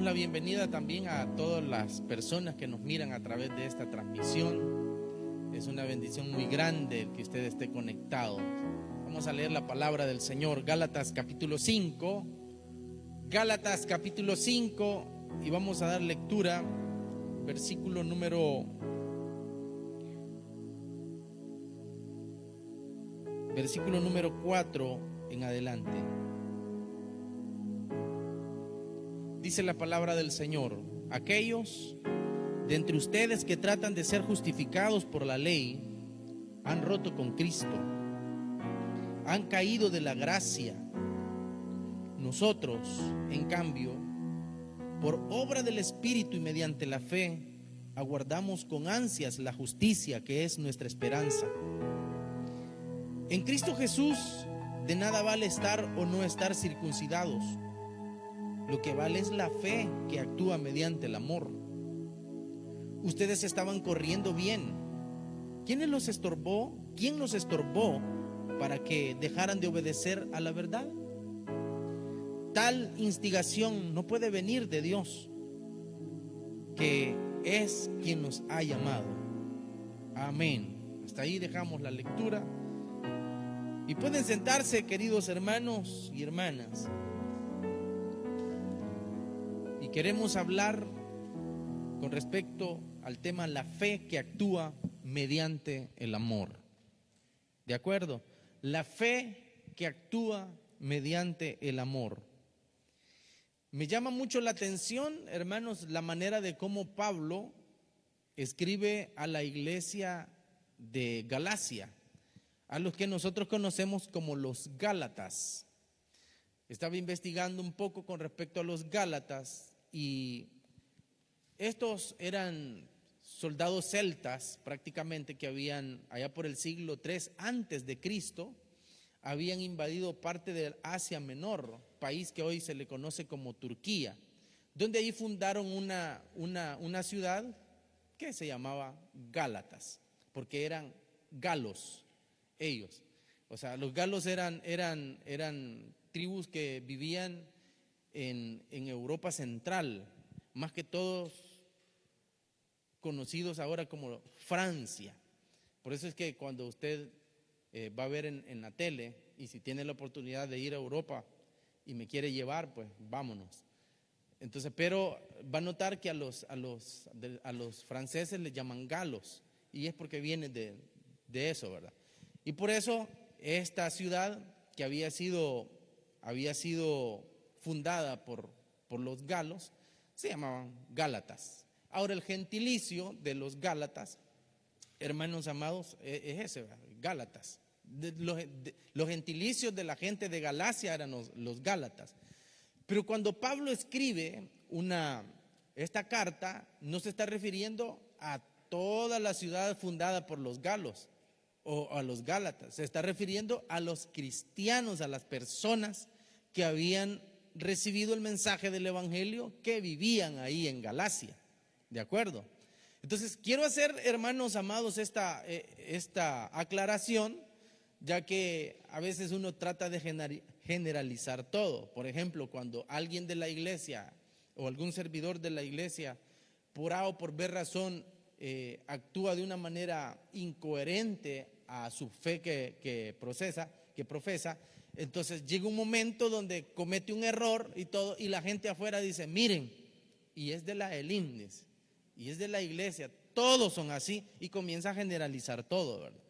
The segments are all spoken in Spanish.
la bienvenida también a todas las personas que nos miran a través de esta transmisión. Es una bendición muy grande el que usted esté conectado. Vamos a leer la palabra del Señor, Gálatas capítulo 5. Gálatas capítulo 5, y vamos a dar lectura, versículo número 4 en adelante. Dice la palabra del Señor: aquellos de entre ustedes que tratan de ser justificados por la ley han roto con Cristo, han caído de la gracia. Nosotros, en cambio, por obra del Espíritu y mediante la fe, aguardamos con ansias la justicia que es nuestra esperanza. En Cristo Jesús de nada vale estar o no estar circuncidados. Lo que vale es la fe que actúa mediante el amor. Ustedes estaban corriendo bien. ¿Quién los estorbó para que dejaran de obedecer a la verdad? Tal instigación no puede venir de Dios, que es quien nos ha llamado. Amén. Hasta ahí dejamos la lectura. Y pueden sentarse, queridos hermanos y hermanas. Y queremos hablar con respecto al tema la fe que actúa mediante el amor. ¿De acuerdo? La fe que actúa mediante el amor. Me llama mucho la atención, hermanos, la manera de cómo Pablo escribe a la iglesia de Galacia, a los que nosotros conocemos como los Gálatas. Estaba investigando un poco con respecto a los Gálatas, y estos eran soldados celtas prácticamente que habían allá por el siglo III antes de Cristo, habían invadido parte del Asia Menor, país que hoy se le conoce como Turquía, donde ahí fundaron una ciudad que se llamaba Gálatas, porque eran galos ellos. O sea, los galos eran tribus que vivían en Europa Central, más que todos conocidos ahora como Francia. Por eso es que cuando usted va a ver en la tele, y si tiene la oportunidad de ir a Europa y me quiere llevar, pues vámonos. Entonces, pero va a notar que a los franceses les llaman galos, y es porque viene de eso, ¿verdad? Y por eso esta ciudad que había sido fundada por los galos se llamaban Gálatas. Ahora el gentilicio de los Gálatas, hermanos amados, es ese, ¿verdad? Gálatas. Los gentilicios de la gente de Galacia eran los Gálatas. Pero cuando Pablo escribe esta carta, no se está refiriendo a toda la ciudad fundada por los galos o a los Gálatas, se está refiriendo a los cristianos, a las personas que habían recibido el mensaje del evangelio, que vivían ahí en Galacia. ¿De acuerdo? Entonces quiero hacer, hermanos amados, esta aclaración, ya que a veces uno trata de generalizar todo. Por ejemplo, cuando alguien de la iglesia o algún servidor de la iglesia, por A o por B razón, actúa de una manera incoherente a su fe que profesa, entonces llega un momento donde comete un error y la gente afuera dice: miren, y es de la Elíndez, y es de la iglesia, todos son así, y comienza a generalizar todo, ¿verdad?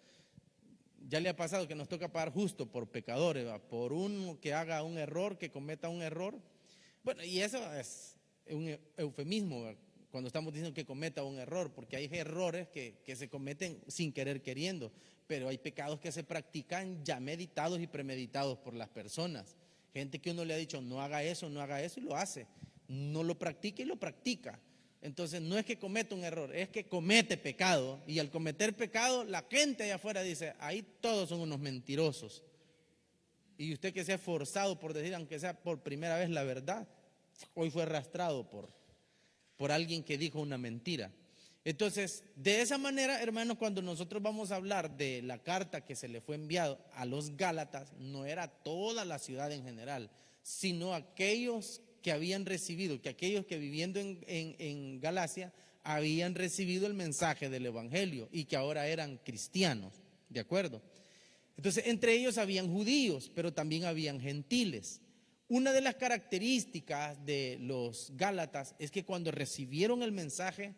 Ya le ha pasado que nos toca pagar justo por pecadores, ¿verdad? Por uno que haga un error, que cometa un error. Bueno, y eso es un eufemismo, ¿verdad? Cuando estamos diciendo que cometa un error, porque hay errores que se cometen sin querer queriendo, pero hay pecados que se practican ya meditados y premeditados por las personas. Gente que uno le ha dicho no haga eso, y lo hace. No lo practica y lo practica. Entonces no es que cometa un error, es que comete pecado, y al cometer pecado la gente allá afuera dice: ahí todos son unos mentirosos. Y usted que se ha esforzado por decir, aunque sea por primera vez, la verdad, hoy fue arrastrado por alguien que dijo una mentira. Entonces, de esa manera, hermanos, cuando nosotros vamos a hablar de la carta que se le fue enviado a los Gálatas, no era toda la ciudad en general, sino aquellos que habían recibido, que aquellos que viviendo en Galacia habían recibido el mensaje del evangelio y que ahora eran cristianos, ¿de acuerdo? Entonces, entre ellos habían judíos, pero también habían gentiles. Una de las características de los gálatas es que cuando recibieron el mensaje,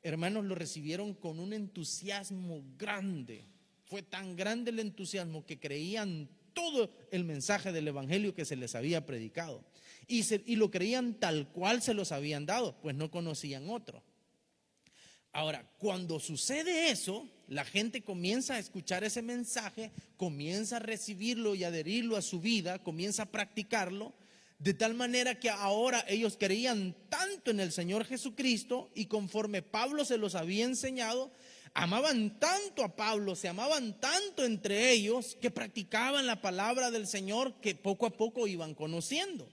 hermanos, lo recibieron con un entusiasmo grande. Fue tan grande el entusiasmo que creían todo el mensaje del evangelio que se les había predicado. Y lo creían tal cual se los habían dado, pues no conocían otro. Ahora, cuando sucede eso, la gente comienza a escuchar ese mensaje, comienza a recibirlo y adherirlo a su vida, comienza a practicarlo, de tal manera que ahora ellos creían tanto en el Señor Jesucristo y conforme Pablo se los había enseñado, amaban tanto a Pablo, se amaban tanto entre ellos que practicaban la palabra del Señor que poco a poco iban conociendo.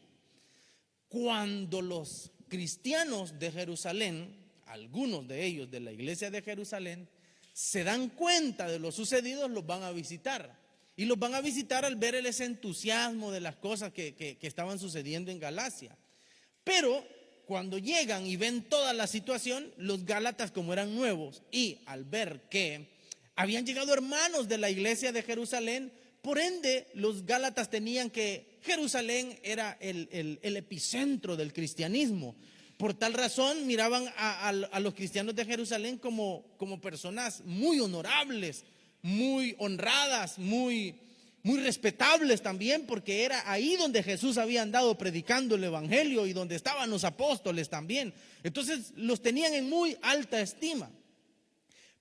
Cuando los cristianos de Jerusalén, algunos de ellos de la iglesia de Jerusalén, se dan cuenta de lo sucedido, los van a visitar. Y los van a visitar al ver ese entusiasmo de las cosas que estaban sucediendo en Galacia. Pero cuando llegan y ven toda la situación, los gálatas, como eran nuevos, y al ver que habían llegado hermanos de la iglesia de Jerusalén, por ende los gálatas tenían que Jerusalén era el epicentro del cristianismo. Por tal razón miraban a los cristianos de Jerusalén como personas muy honorables, muy honradas, muy respetables también, porque era ahí donde Jesús había andado predicando el evangelio y donde estaban los apóstoles también. Entonces los tenían en muy alta estima.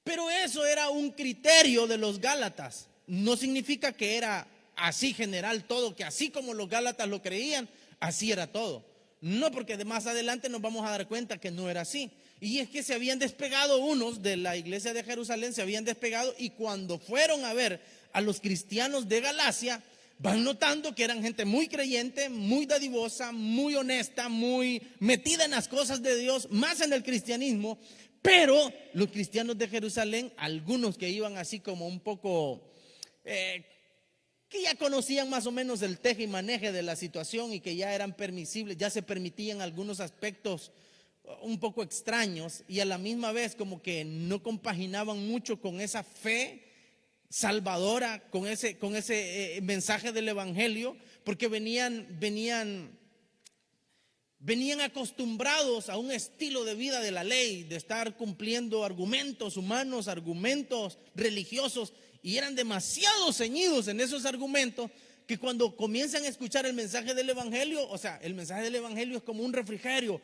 Pero eso era un criterio de los gálatas. No significa que era así general todo, que así como los gálatas lo creían, así era todo. No, porque de más adelante nos vamos a dar cuenta que no era así. Y es que se habían despegado unos de la iglesia de Jerusalén, se habían despegado, y cuando fueron a ver a los cristianos de Galacia, van notando que eran gente muy creyente, muy dadivosa, muy honesta, muy metida en las cosas de Dios, más en el cristianismo. Pero los cristianos de Jerusalén, algunos que iban así como un poco que ya conocían más o menos el teje y maneje de la situación y que ya eran permisibles, ya se permitían algunos aspectos un poco extraños, y a la misma vez como que no compaginaban mucho con esa fe salvadora, con ese mensaje del evangelio, porque venían acostumbrados a un estilo de vida de la ley, de estar cumpliendo argumentos humanos, argumentos religiosos, y eran demasiado ceñidos en esos argumentos que cuando comienzan a escuchar el mensaje del evangelio, o sea, el mensaje del evangelio es como un refrigerio.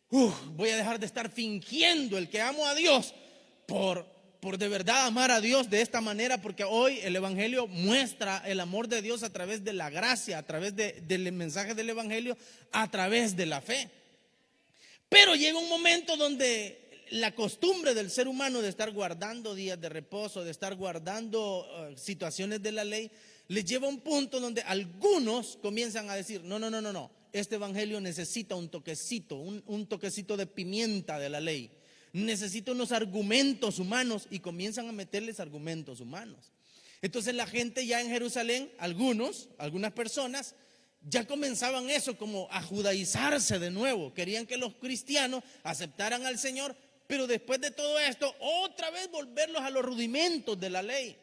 Voy a dejar de estar fingiendo el que amo a Dios por de verdad amar a Dios de esta manera, porque hoy el evangelio muestra el amor de Dios a través de la gracia, a través del mensaje del evangelio, a través de la fe. Pero llega un momento donde la costumbre del ser humano de estar guardando días de reposo, de estar guardando situaciones de la ley, les lleva a un punto donde algunos comienzan a decir: no, este evangelio necesita un toquecito de pimienta de la ley, necesita unos argumentos humanos, y comienzan a meterles argumentos humanos. Entonces la gente ya en Jerusalén, algunas personas ya comenzaban eso como a judaizarse de nuevo, querían que los cristianos aceptaran al Señor, pero después de todo esto, otra vez volverlos a los rudimentos de la ley.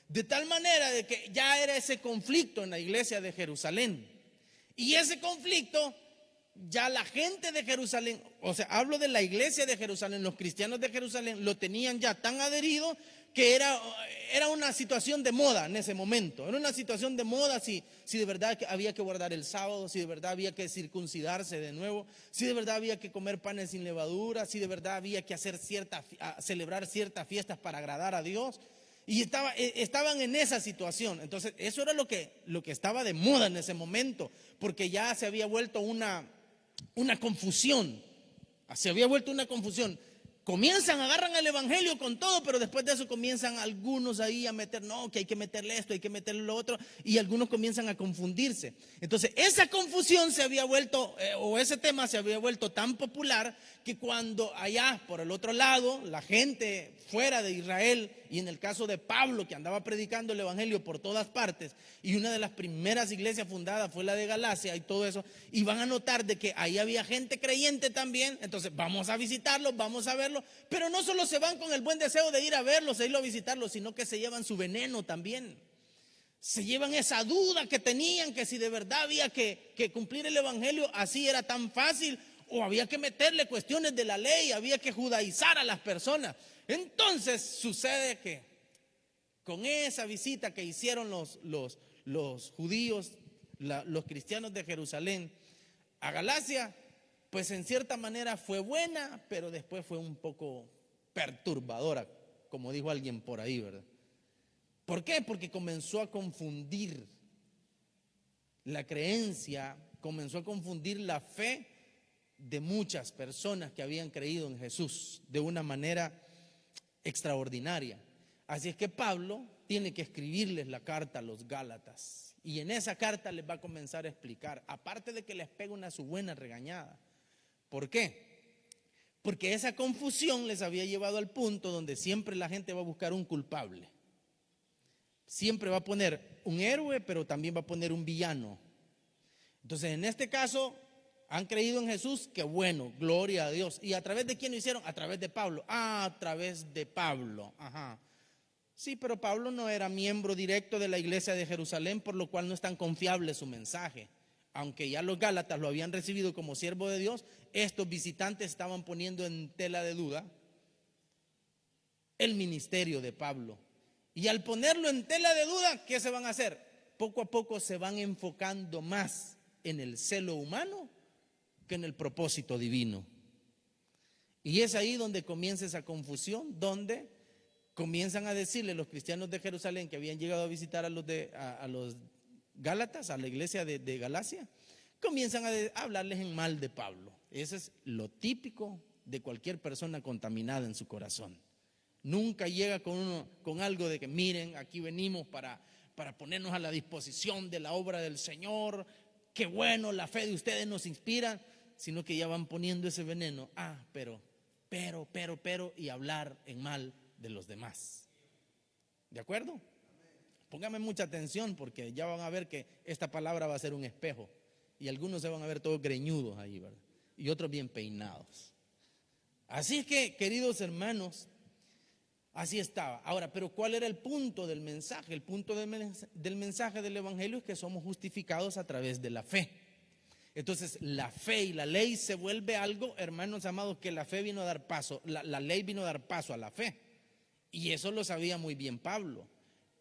De tal manera de que ya era ese conflicto en la iglesia de Jerusalén. Y ese conflicto, ya la gente de Jerusalén, o sea, hablo de la iglesia de Jerusalén, los cristianos de Jerusalén lo tenían ya tan adherido que era una situación de moda en ese momento. Era una situación de moda si de verdad había que guardar el sábado, si de verdad había que circuncidarse de nuevo, si de verdad había que comer panes sin levadura, si de verdad había que celebrar ciertas fiestas para agradar a Dios. Y estaban en esa situación. Entonces eso era lo que estaba de moda en ese momento, porque ya se había vuelto una confusión. Se había vuelto una confusión. Agarran el evangelio con todo, pero después de eso comienzan algunos ahí a meter, no, que hay que meterle esto, hay que meterle lo otro, y algunos comienzan a confundirse. Entonces esa confusión se había vuelto, o ese tema se había vuelto tan popular, que cuando allá por el otro lado, la gente fuera de Israel y en el caso de Pablo, que andaba predicando el evangelio por todas partes, y una de las primeras iglesias fundadas fue la de Galacia y todo eso, y van a notar de que ahí había gente creyente también. Entonces vamos a visitarlos, vamos a verlos, pero no solo se van con el buen deseo de ir a verlos, de ir a visitarlos, sino que se llevan su veneno también. Se llevan esa duda que tenían, que si de verdad había que cumplir el evangelio así era tan fácil, o había que meterle cuestiones de la ley, había que judaizar a las personas. Entonces sucede que con esa visita que hicieron los judíos, los cristianos de Jerusalén a Galacia, pues en cierta manera fue buena, pero después fue un poco perturbadora, como dijo alguien por ahí, ¿verdad? ¿Por qué? Porque comenzó a confundir la creencia, comenzó a confundir la fe de muchas personas que habían creído en Jesús de una manera extraordinaria. Así es que Pablo tiene que escribirles la carta a los Gálatas, y en esa carta les va a comenzar a explicar, aparte de que les pega una su buena regañada. ¿Por qué? Porque esa confusión les había llevado al punto donde siempre la gente va a buscar un culpable. Siempre va a poner un héroe, pero también va a poner un villano. Entonces, en este caso, han creído en Jesús, que bueno, gloria a Dios. ¿Y a través de quién lo hicieron? A través de Pablo. A través de Pablo. Ajá. Sí, pero Pablo no era miembro directo de la iglesia de Jerusalén, por lo cual no es tan confiable su mensaje. Aunque ya los Gálatas lo habían recibido como siervo de Dios, estos visitantes estaban poniendo en tela de duda el ministerio de Pablo. Y al ponerlo en tela de duda, ¿qué se van a hacer? Poco a poco se van enfocando más en el celo humano que en el propósito divino. Y es ahí donde comienza esa confusión, donde comienzan a decirle los cristianos de Jerusalén que habían llegado a visitar a los Gálatas, a la iglesia de Galacia, comienzan a hablarles en mal de Pablo. Eso es lo típico de cualquier persona contaminada en su corazón. Nunca llega con algo de que miren, aquí venimos para ponernos a la disposición de la obra del Señor, qué bueno, la fe de ustedes nos inspira, sino que ya van poniendo ese veneno, pero, y hablar en mal de los demás. ¿De acuerdo? Póngame mucha atención, porque ya van a ver que esta palabra va a ser un espejo, y algunos se van a ver todos greñudos ahí, ¿verdad? Y otros bien peinados. Así es que, queridos hermanos, así estaba. Ahora, pero ¿cuál era el punto del mensaje? El punto del mensaje del evangelio es que somos justificados a través de la fe. Entonces, la fe y la ley se vuelve algo, hermanos amados, que la fe vino a dar paso, la ley vino a dar paso a la fe. Y eso lo sabía muy bien Pablo,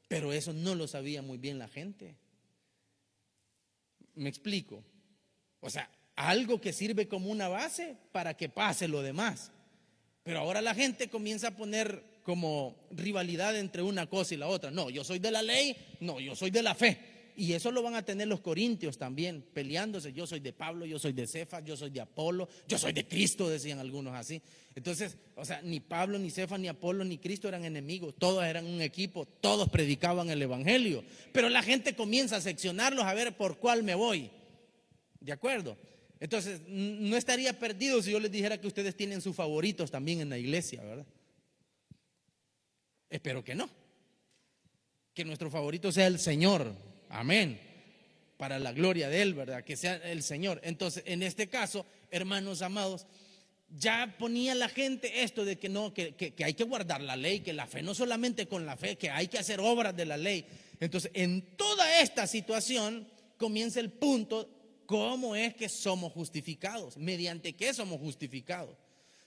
pero eso no lo sabía muy bien la gente. ¿Me explico? O sea, algo que sirve como una base para que pase lo demás. Pero ahora la gente comienza a poner como rivalidad entre una cosa y la otra. No, yo soy de la ley, no, yo soy de la fe. Y eso lo van a tener los corintios también, peleándose. Yo soy de Pablo, yo soy de Cefas, yo soy de Apolo, yo soy de Cristo, decían algunos así. Entonces, o sea, ni Pablo, ni Cefas, ni Apolo, ni Cristo eran enemigos. Todos eran un equipo, todos predicaban el evangelio. Pero la gente comienza a seccionarlos a ver por cuál me voy. ¿De acuerdo? Entonces, no estaría perdido si yo les dijera que ustedes tienen sus favoritos también en la iglesia, ¿verdad? Espero que no. Que nuestro favorito sea el Señor. Amén. Para la gloria de Él, ¿verdad? Que sea el Señor. Entonces, en este caso, hermanos amados, ya ponía la gente esto de que no, que hay que guardar la ley, que la fe no solamente con la fe, que hay que hacer obras de la ley. Entonces, en toda esta situación comienza el punto: ¿cómo es que somos justificados? ¿Mediante qué somos justificados?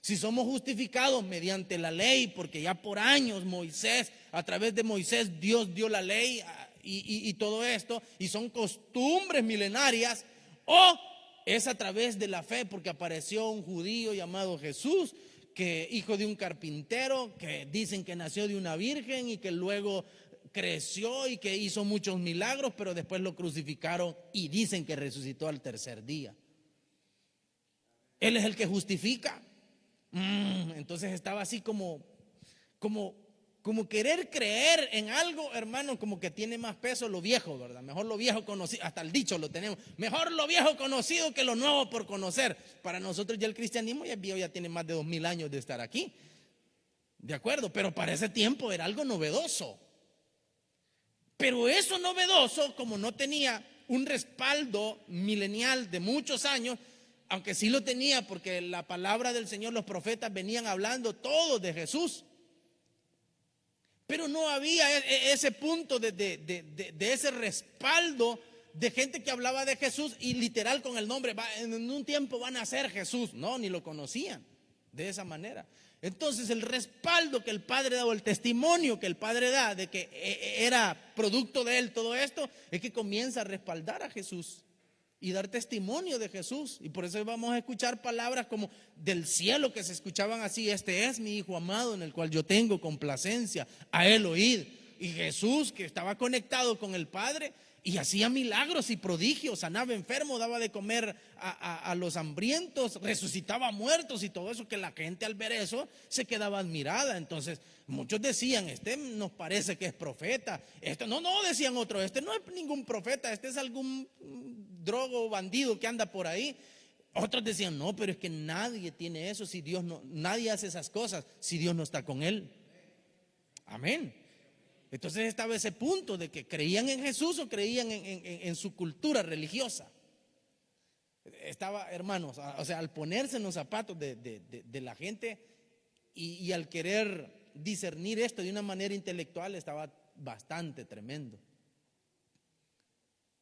Si somos justificados mediante la ley, porque ya por años Moisés, a través de Moisés, Dios dio la ley y todo esto, y son costumbres milenarias, o es a través de la fe, porque apareció un judío llamado Jesús, que hijo de un carpintero, que dicen que nació de una virgen y que luego creció y que hizo muchos milagros, pero después lo crucificaron y dicen que resucitó al tercer día. Él es el que justifica. Entonces estaba así como querer creer en algo, hermano, como que tiene más peso lo viejo, ¿verdad? Mejor lo viejo conocido, hasta el dicho lo tenemos, mejor lo viejo conocido que lo nuevo por conocer. Para nosotros ya el cristianismo ya tiene más de 2000 años de estar aquí. De acuerdo, pero para ese tiempo era algo novedoso. Pero eso novedoso, como no tenía un respaldo milenial de muchos años, aunque sí lo tenía porque la palabra del Señor, los profetas venían hablando todos de Jesús, pero no había ese punto de ese respaldo de gente que hablaba de Jesús y literal con el nombre, en un tiempo van a ser Jesús. No, ni lo conocían de esa manera. Entonces el respaldo que el Padre da, o el testimonio que el Padre da de que era producto de él todo esto, es que comienza a respaldar a Jesús y dar testimonio de Jesús. Y por eso vamos a escuchar palabras como del cielo que se escuchaban así: este es mi Hijo amado en el cual yo tengo complacencia, a él oíd. Y Jesús, que estaba conectado con el Padre y hacía milagros y prodigios, sanaba enfermos, daba de comer a los hambrientos, resucitaba muertos y todo eso, que la gente al ver eso se quedaba admirada. Entonces muchos decían: este nos parece que es profeta. Este no, decían otros: este no es ningún profeta, este es algún drogo o bandido que anda por ahí. Otros decían: no, pero es que nadie tiene eso, si Dios no, nadie hace esas cosas si Dios no está con él. Amén. Entonces estaba ese punto de que creían en Jesús o creían en su cultura religiosa. Estaba, hermanos, o sea, al ponerse en los zapatos de la gente y al querer discernir esto de una manera intelectual, estaba bastante tremendo.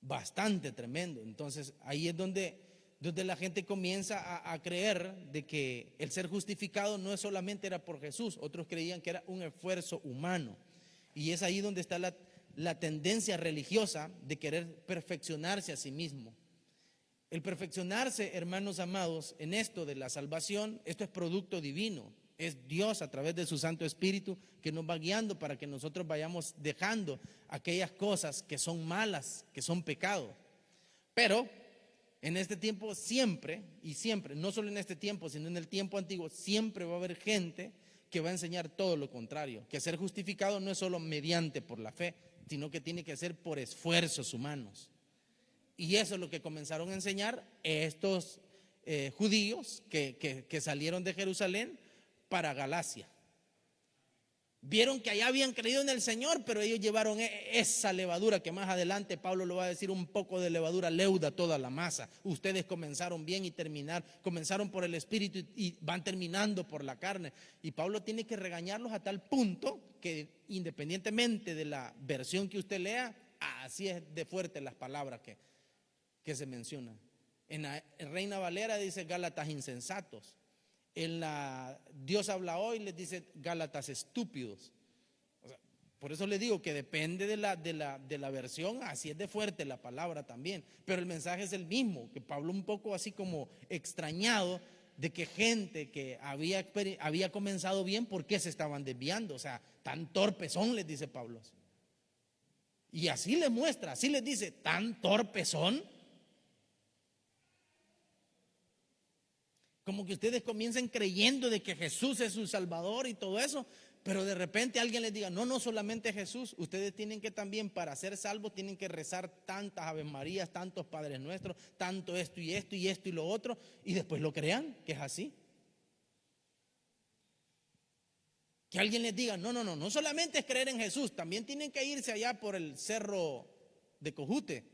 Bastante tremendo. Entonces ahí es donde la gente comienza a creer de que el ser justificado no es solamente era por Jesús. Otros creían que era un esfuerzo humano. Y es ahí donde está la tendencia religiosa de querer perfeccionarse a sí mismo. El perfeccionarse, hermanos amados, en esto de la salvación, esto es producto divino. Es Dios a través de su Santo Espíritu que nos va guiando para que nosotros vayamos dejando aquellas cosas que son malas, que son pecado. Pero en este tiempo siempre, y siempre, no solo en este tiempo, sino en el tiempo antiguo, siempre va a haber gente que va a enseñar todo lo contrario, que ser justificado no es solo mediante por la fe, sino que tiene que ser por esfuerzos humanos. Y eso es lo que comenzaron a enseñar estos judíos que salieron de Jerusalén para Galacia. Vieron que allá habían creído en el Señor, pero ellos llevaron esa levadura que más adelante Pablo lo va a decir: un poco de levadura leuda toda la masa. Ustedes comenzaron bien y comenzaron por el Espíritu y van terminando por la carne. Y Pablo tiene que regañarlos a tal punto que, independientemente de la versión que usted lea, así es de fuerte las palabras que se mencionan. En la Reina Valera dice: Gálatas insensatos. En la Dios habla hoy les dice: Gálatas estúpidos. O sea, por eso les digo que depende de la versión, así es de fuerte la palabra también. Pero el mensaje es el mismo, que Pablo un poco así como extrañado de que gente que había comenzado bien, ¿por qué se estaban desviando? O sea, tan torpes son, les dice Pablo. Y así les muestra, así les dice: tan torpes son. Como que ustedes comiencen creyendo de que Jesús es su Salvador y todo eso, pero de repente alguien les diga: no solamente Jesús, ustedes tienen que también, para ser salvos, tienen que rezar tantas Aves Marías, tantos Padres Nuestros, tanto esto y esto y esto y lo otro, y después lo crean que es así. Que alguien les diga: no solamente es creer en Jesús, también tienen que irse allá por el cerro de Cojute.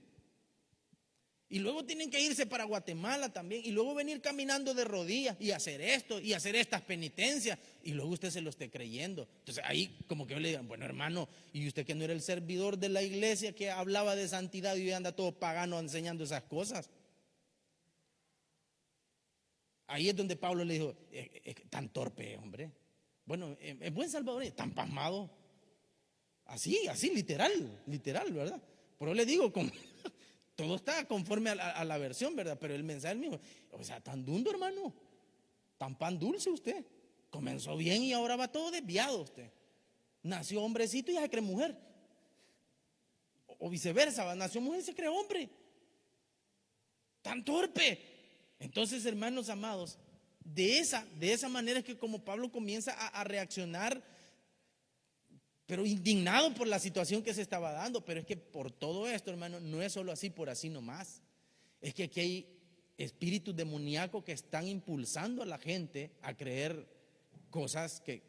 Y luego tienen que irse para Guatemala también. Y luego venir caminando de rodillas y hacer esto y hacer estas penitencias. Y luego usted se lo esté creyendo. Entonces ahí como que yo le digo: bueno, hermano, ¿y usted que no era el servidor de la iglesia que hablaba de santidad y hoy anda todo pagano enseñando esas cosas? Ahí es donde Pablo le dijo: tan torpe, hombre. Bueno, es buen salvador, tan pasmado. Así, literal, ¿verdad? Por eso le digo, todo está conforme a la versión, ¿verdad? Pero el mensaje es el mismo. O sea, tan dundo, hermano. Tan pan dulce usted. Comenzó bien y ahora va todo desviado usted. Nació hombrecito y ya se cree mujer. O viceversa, nació mujer y se cree hombre. Tan torpe. Entonces, hermanos amados, de esa manera es que como Pablo comienza a reaccionar, pero indignado por la situación que se estaba dando. Pero es que por todo esto, hermano, no es solo así por así nomás. Es que aquí hay espíritus demoníacos que están impulsando a la gente a creer cosas que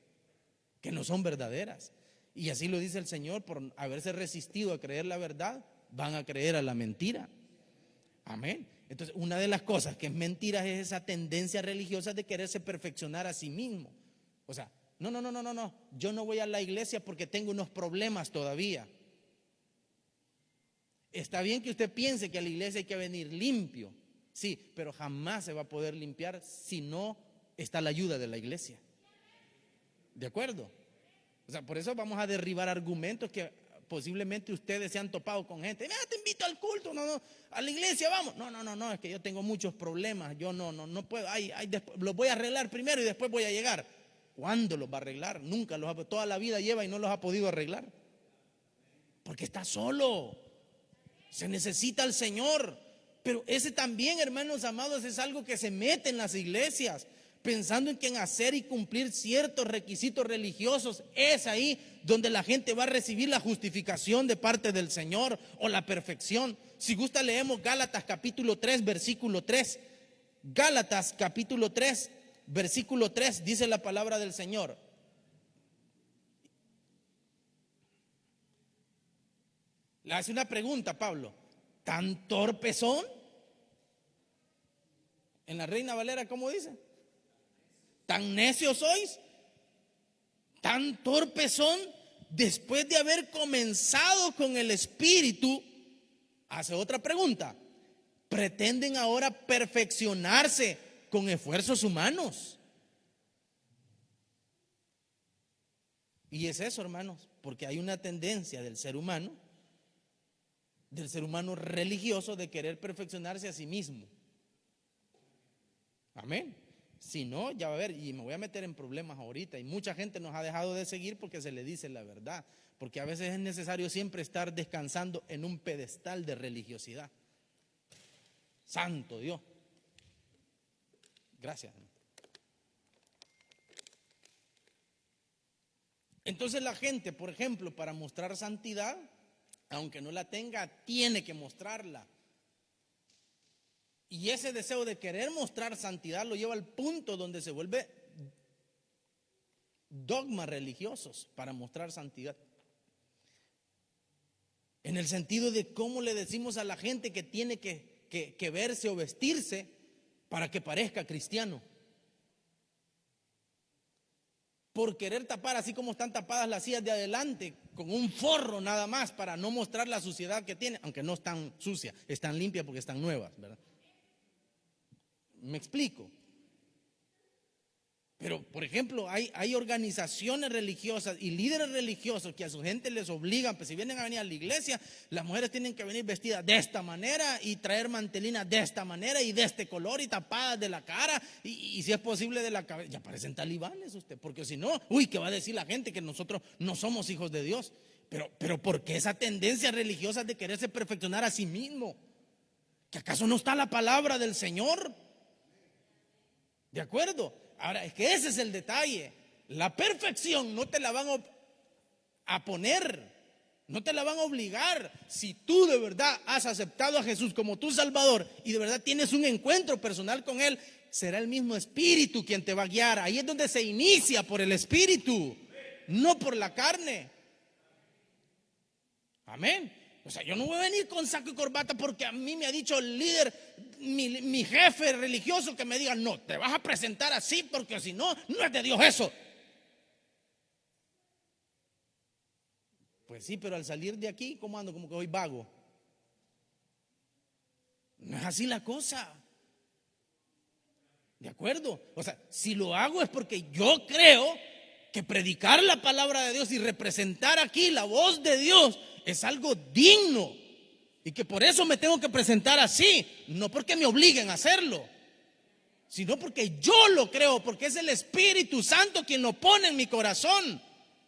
que no son verdaderas. Y así lo dice el Señor, por haberse resistido a creer la verdad, van a creer a la mentira. Amén. Entonces, una de las cosas que es mentira es esa tendencia religiosa de quererse perfeccionar a sí mismo. O sea, no, yo no voy a la iglesia porque tengo unos problemas todavía. Está bien que usted piense que a la iglesia hay que venir limpio, sí, pero jamás se va a poder limpiar si no está la ayuda de la iglesia. ¿De acuerdo? O sea, por eso vamos a derribar argumentos que posiblemente ustedes se han topado con gente. Mira, te invito al culto, no, a la iglesia vamos. No, es que yo tengo muchos problemas, yo no puedo, los voy a arreglar primero y después voy a llegar. ¿Cuándo los va a arreglar? Nunca toda la vida lleva y no los ha podido arreglar. Porque está solo. Se necesita al Señor. Pero ese también, hermanos amados, es algo que se mete en las iglesias, pensando en que en hacer y cumplir ciertos requisitos religiosos es ahí donde la gente va a recibir la justificación de parte del Señor o la perfección. Si gusta, leemos Gálatas capítulo 3, versículo 3. Gálatas capítulo 3, versículo 3, dice la palabra del Señor. Le hace una pregunta, Pablo. ¿Tan torpes son? En la Reina Valera, ¿cómo dice? ¿Tan necios sois? ¿Tan torpes son? Después de haber comenzado con el Espíritu, hace otra pregunta. ¿Pretenden ahora perfeccionarse con esfuerzos humanos? Y es eso, hermanos, porque hay una tendencia del ser humano religioso, de querer perfeccionarse a sí mismo. Amén. Si no, ya va a ver, y me voy a meter en problemas ahorita, y mucha gente nos ha dejado de seguir porque se le dice la verdad, porque a veces es necesario siempre estar descansando en un pedestal de religiosidad. Santo Dios. Gracias. Entonces la gente, por ejemplo, para mostrar santidad, aunque no la tenga, tiene que mostrarla. Y ese deseo de querer mostrar santidad lo lleva al punto donde se vuelve dogmas religiosos para mostrar santidad. En el sentido de cómo le decimos a la gente que tiene que verse o vestirse para que parezca cristiano. Por querer tapar, así como están tapadas las sillas de adelante, con un forro nada más para no mostrar la suciedad que tiene, aunque no están sucias, están limpias porque están nuevas, ¿verdad? ¿Me explico? Pero, por ejemplo, hay organizaciones religiosas y líderes religiosos que a su gente les obligan, pues si vienen a venir a la iglesia, las mujeres tienen que venir vestidas de esta manera y traer mantelinas de esta manera y de este color y tapadas de la cara y si es posible de la cabeza. Ya parecen talibanes usted, porque si no, ¿qué va a decir la gente? Que nosotros no somos hijos de Dios. Pero ¿por qué esa tendencia religiosa de quererse perfeccionar a sí mismo? ¿Que acaso no está la palabra del Señor? ¿De acuerdo? Ahora, es que ese es el detalle. La perfección no te la van a poner, no te la van a obligar. Si tú de verdad has aceptado a Jesús como tu Salvador y de verdad tienes un encuentro personal con Él, será el mismo Espíritu quien te va a guiar. Ahí es donde se inicia, por el Espíritu, no por la carne. Amén. O sea, yo no voy a venir con saco y corbata porque a mí me ha dicho el líder, mi jefe religioso, que me diga, no, te vas a presentar así porque si no, no es de Dios eso. Pues sí, pero al salir de aquí, ¿cómo ando? Como que hoy vago. No es así la cosa. ¿De acuerdo? O sea, si lo hago es porque yo creo que predicar la palabra de Dios y representar aquí la voz de Dios es algo digno y que por eso me tengo que presentar así, no porque me obliguen a hacerlo, sino porque yo lo creo, porque es el Espíritu Santo quien lo pone en mi corazón.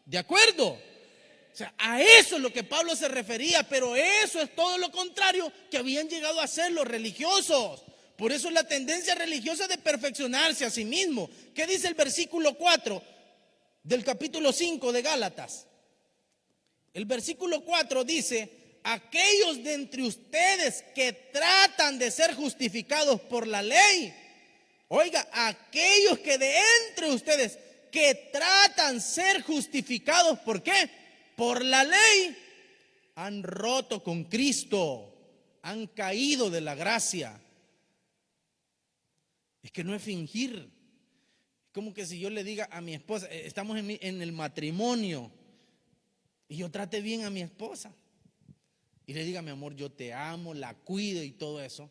¿De acuerdo? O sea, a eso es lo que Pablo se refería, pero eso es todo lo contrario que habían llegado a hacer los religiosos. Por eso es la tendencia religiosa de perfeccionarse a sí mismo. ¿Qué dice el versículo 4 del capítulo 5 de Gálatas? El versículo 4 dice: aquellos de entre ustedes que tratan de ser justificados por la ley. Oiga, aquellos que de entre ustedes que tratan ser justificados, ¿por qué? Por la ley, han roto con Cristo, han caído de la gracia. Es que no es fingir. Como que si yo le diga a mi esposa, estamos en el matrimonio, y yo trate bien a mi esposa, y le diga, mi amor, yo te amo, la cuido y todo eso.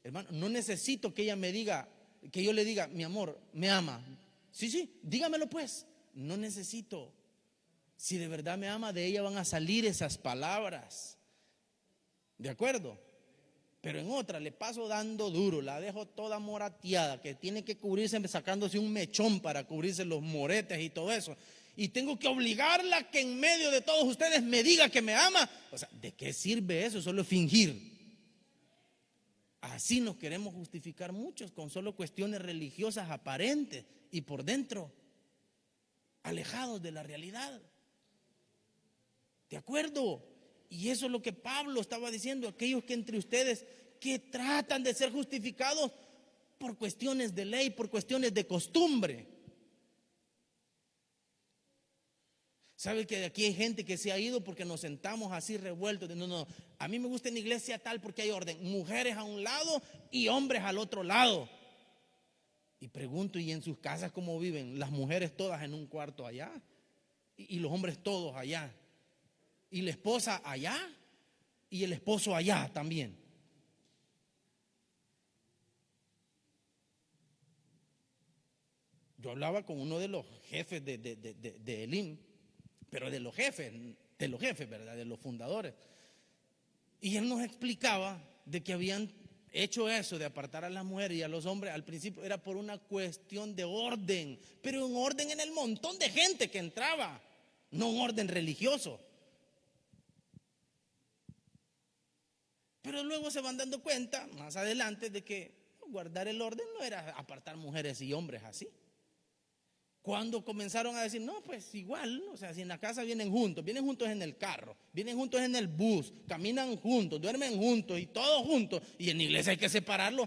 Hermano, no necesito que ella me diga, que yo le diga, mi amor, me ama. Sí, dígamelo pues. No necesito. Si de verdad me ama, de ella van a salir esas palabras. ¿De acuerdo? Pero en otra le paso dando duro, la dejo toda morateada, que tiene que cubrirse sacándose un mechón para cubrirse los moretes y todo eso. Y tengo que obligarla que en medio de todos ustedes me diga que me ama. O sea, ¿de qué sirve eso? Solo fingir. Así nos queremos justificar muchos con solo cuestiones religiosas aparentes y por dentro alejados de la realidad. ¿De acuerdo? Y eso es lo que Pablo estaba diciendo, aquellos que entre ustedes que tratan de ser justificados por cuestiones de ley, por cuestiones de costumbre. ¿Sabe que de aquí hay gente que se ha ido porque nos sentamos así revueltos? No, a mí me gusta en la iglesia tal porque hay orden, mujeres a un lado y hombres al otro lado. Y pregunto, ¿y en sus casas cómo viven? Las mujeres todas en un cuarto allá y los hombres todos allá. Y la esposa allá y el esposo allá también. Yo hablaba con uno de los jefes de Elim, pero de los jefes, ¿verdad? De los fundadores. Y él nos explicaba de que habían hecho eso de apartar a las mujeres y a los hombres. Al principio era por una cuestión de orden, pero un orden en el montón de gente que entraba, no un orden religioso. Pero luego se van dando cuenta más adelante de que guardar el orden no era apartar mujeres y hombres así. Cuando comenzaron a decir, no, pues igual, o sea, si en la casa vienen juntos en el carro, vienen juntos en el bus, caminan juntos, duermen juntos y todos juntos, y en la iglesia hay que separarlo.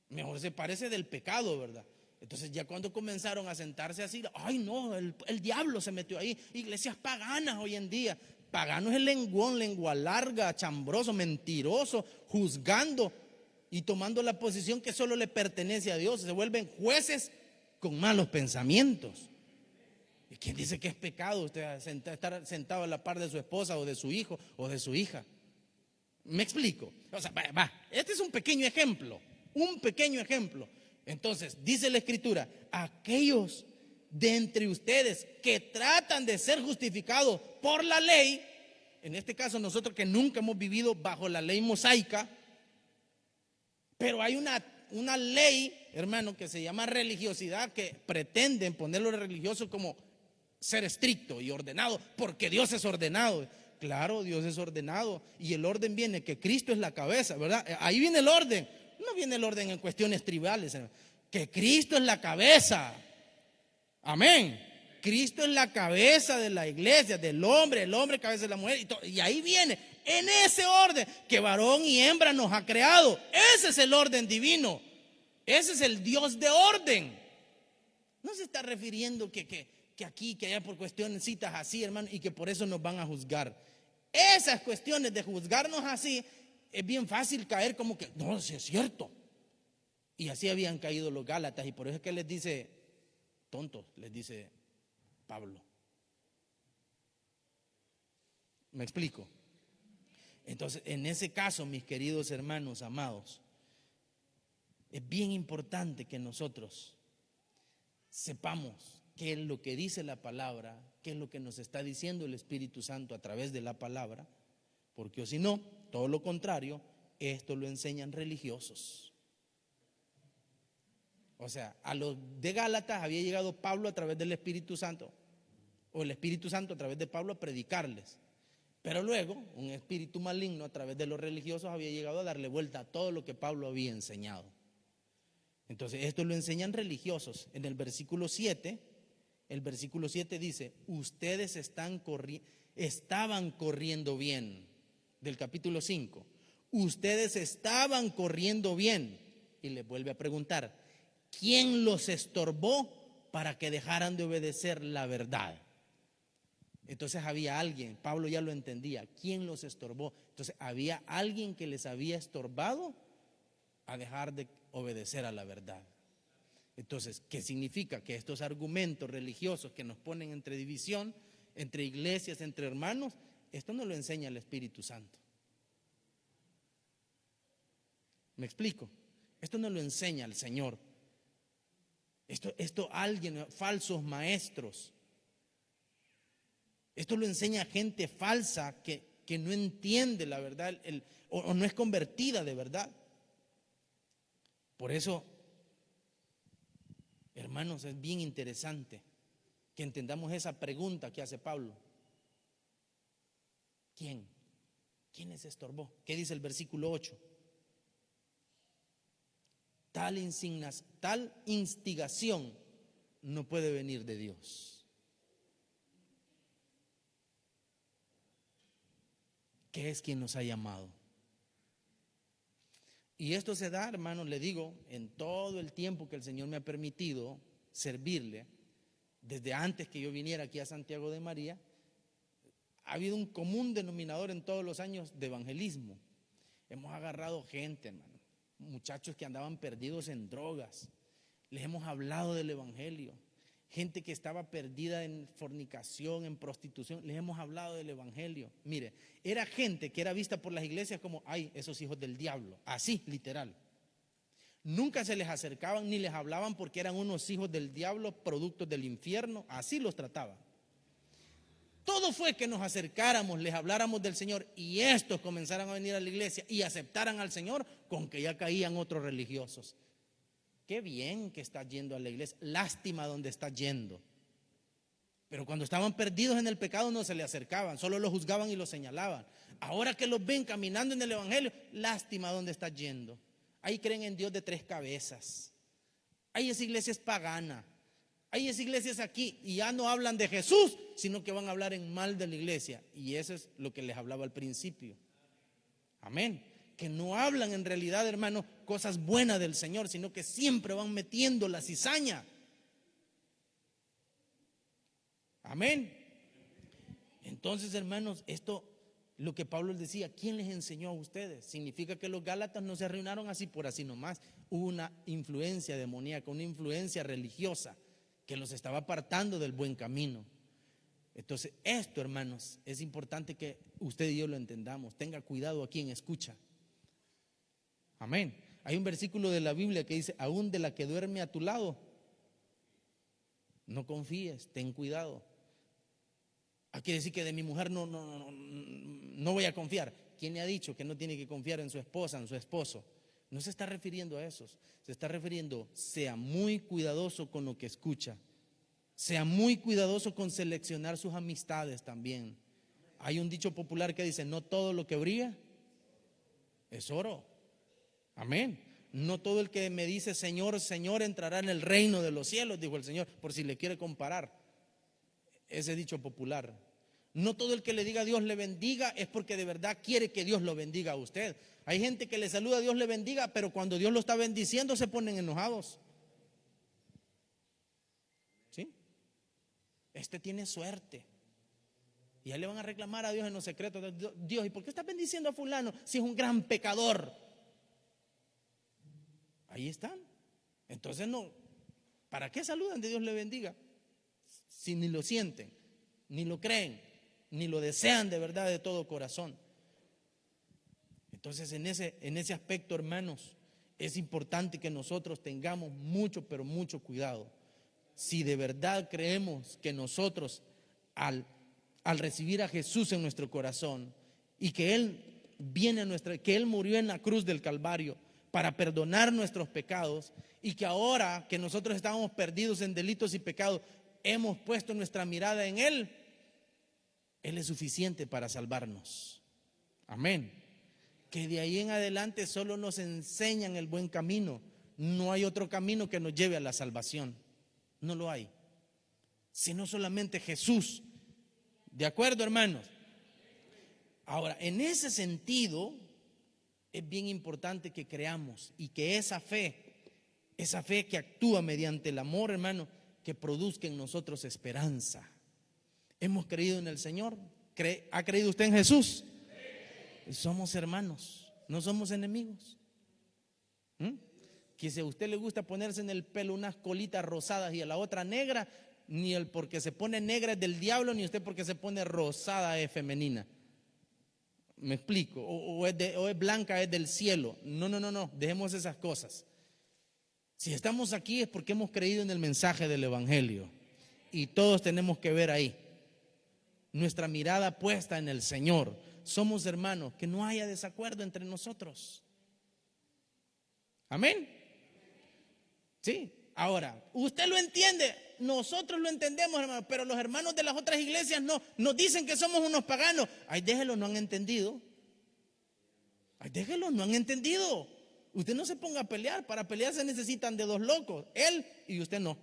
Mejor se parece del pecado, ¿verdad? Entonces ya cuando comenzaron a sentarse así, ay no, el diablo se metió ahí. Iglesias paganas hoy en día. Pagano es el lenguón, lengua larga, chambroso, mentiroso, juzgando y tomando la posición que solo le pertenece a Dios. Se vuelven jueces con malos pensamientos. ¿Y quién dice que es pecado usted estar sentado a la par de su esposa o de su hijo o de su hija? ¿Me explico? O sea, este es un pequeño ejemplo. Entonces, dice la Escritura, aquellos de entre ustedes que tratan de ser justificados por la ley, en este caso nosotros que nunca hemos vivido bajo la ley mosaica, pero hay una ley, hermano, que se llama religiosidad, que pretenden ponerlo religioso como ser estricto y ordenado, porque Dios es ordenado. Claro, Dios es ordenado y el orden viene que Cristo es la cabeza, ¿verdad? Ahí viene el orden. No viene el orden en cuestiones tribales, que Cristo es la cabeza. Amén. Cristo es la cabeza de la iglesia, del hombre, el hombre cabeza de la mujer. Y ahí viene, en ese orden, que varón y hembra nos ha creado. Ese es el orden divino. Ese es el Dios de orden. No se está refiriendo que aquí, que allá por cuestiones citas así, hermano, y que por eso nos van a juzgar. Esas cuestiones de juzgarnos así, es bien fácil caer como que, no, sí es cierto. Y así habían caído los Gálatas, y por eso es que les dice, tontos, les dice Pablo. ¿Me explico? Entonces, en ese caso, mis queridos hermanos amados, es bien importante que nosotros sepamos qué es lo que dice la palabra, qué es lo que nos está diciendo el Espíritu Santo a través de la palabra, porque o si no, todo lo contrario, esto lo enseñan religiosos. O sea, a los de Gálatas había llegado Pablo a través del Espíritu Santo, o el Espíritu Santo a través de Pablo a predicarles. Pero luego, un espíritu maligno a través de los religiosos había llegado a darle vuelta a todo lo que Pablo había enseñado. Entonces, esto lo enseñan religiosos. En el versículo 7 dice, ustedes estaban corriendo bien. Del capítulo 5, ustedes estaban corriendo bien. Y les vuelve a preguntar, ¿quién los estorbó para que dejaran de obedecer la verdad? Entonces había alguien, Pablo ya lo entendía, ¿quién los estorbó? Entonces había alguien que les había estorbado a dejar de obedecer a la verdad. Entonces, ¿qué significa? Que estos argumentos religiosos que nos ponen entre división, entre iglesias, entre hermanos, esto no lo enseña el Espíritu Santo. ¿Me explico? Esto no lo enseña el Señor. Esto alguien, falsos maestros. Esto lo enseña gente falsa que no entiende la verdad o no es convertida de verdad. Por eso, hermanos, es bien interesante que entendamos esa pregunta que hace Pablo. ¿Quién? ¿Quién les estorbó? ¿Qué dice el versículo 8? Tal instigación no puede venir de Dios. ¿Qué es quien nos ha llamado? Y esto se da, hermanos, le digo, en todo el tiempo que el Señor me ha permitido servirle, desde antes que yo viniera aquí a Santiago de María, ha habido un común denominador en todos los años de evangelismo. Hemos agarrado gente, hermano, muchachos que andaban perdidos en drogas, les hemos hablado del evangelio. Gente que estaba perdida en fornicación, en prostitución, les hemos hablado del evangelio. Mire, era gente que era vista por las iglesias como, ay, esos hijos del diablo, así, literal. Nunca se les acercaban ni les hablaban porque eran unos hijos del diablo, productos del infierno, así los trataban. Todo fue que nos acercáramos, les habláramos del Señor y estos comenzaran a venir a la iglesia y aceptaran al Señor con que ya caían otros religiosos. Qué bien que estás yendo a la iglesia, lástima donde estás yendo. Pero cuando estaban perdidos en el pecado no se le acercaban, solo los juzgaban y los señalaban. Ahora que los ven caminando en el evangelio, lástima donde estás yendo. Ahí creen en Dios de 3 cabezas. Ahí esa iglesia es pagana. Hay iglesias aquí y ya no hablan de Jesús, sino que van a hablar en mal de la iglesia. Y eso es lo que les hablaba al principio. Amén. Que no hablan en realidad, hermanos, cosas buenas del Señor, sino que siempre van metiendo la cizaña. Amén. Entonces, hermanos, esto, lo que Pablo les decía, ¿quién les enseñó a ustedes? Significa que los gálatas no se arruinaron así por así nomás. Hubo una influencia demoníaca, una influencia religiosa que los estaba apartando del buen camino. Entonces, esto, hermanos, es importante que usted y yo lo entendamos. Tenga cuidado a quien escucha. Amén. Hay un versículo de la Biblia que dice, aún de la que duerme a tu lado, no confíes, ten cuidado. Quiere decir que de mi mujer no voy a confiar. ¿Quién le ha dicho que no tiene que confiar en su esposa, en su esposo? No se está refiriendo a esos. Se está refiriendo, sea muy cuidadoso con lo que escucha. Sea muy cuidadoso con seleccionar sus amistades también. Hay un dicho popular que dice, no todo lo que brilla es oro. Amén. No todo el que me dice Señor, Señor entrará en el reino de los cielos, dijo el Señor, por si le quiere comparar ese dicho popular. No todo el que le diga Dios le bendiga es porque de verdad quiere que Dios lo bendiga a usted. Hay gente que le saluda Dios le bendiga, pero cuando Dios lo está bendiciendo se ponen enojados. ¿Sí? Este tiene suerte. Y ya le van a reclamar a Dios en los secretos. Dios, ¿y por qué estás bendiciendo a fulano si es un gran pecador? Ahí están. Entonces no, ¿para qué saludan de Dios le bendiga? Si ni lo sienten, ni lo creen, ni lo desean de verdad de todo corazón. Entonces en ese aspecto, hermanos, es importante que nosotros tengamos mucho, pero mucho cuidado. Si de verdad creemos que nosotros al recibir a Jesús en nuestro corazón y que Él que Él murió en la cruz del Calvario para perdonar nuestros pecados y que ahora que nosotros estábamos perdidos en delitos y pecados, hemos puesto nuestra mirada en Él, Él es suficiente para salvarnos. Amén. Que de ahí en adelante solo nos enseñan el buen camino. No hay otro camino que nos lleve a la salvación. No lo hay. Sino solamente Jesús. ¿De acuerdo, hermanos? Ahora, en ese sentido, es bien importante que creamos y que esa fe Esa fe que actúa mediante el amor, hermano, que produzca en nosotros esperanza. ¿Hemos creído en el Señor? ¿Ha creído usted en Jesús? Somos hermanos, no somos enemigos. Que si a usted le gusta ponerse en el pelo unas colitas rosadas y a la otra negra, ni el porque se pone negra es del diablo, ni usted porque se pone rosada es femenina. ¿Me explico? O es blanca es del cielo. No, dejemos esas cosas. Si estamos aquí es porque hemos creído en el mensaje del Evangelio. Y todos tenemos que ver ahí nuestra mirada puesta en el Señor. Somos hermanos, que no haya desacuerdo entre nosotros. Amén. Sí, ahora, usted lo entiende, nosotros lo entendemos, hermano, pero los hermanos de las otras iglesias no, nos dicen que somos unos paganos. Ay, déjelo, no han entendido. Ay, déjelo, no han entendido. Usted no se ponga a pelear, para pelear se necesitan de dos locos, él y usted no.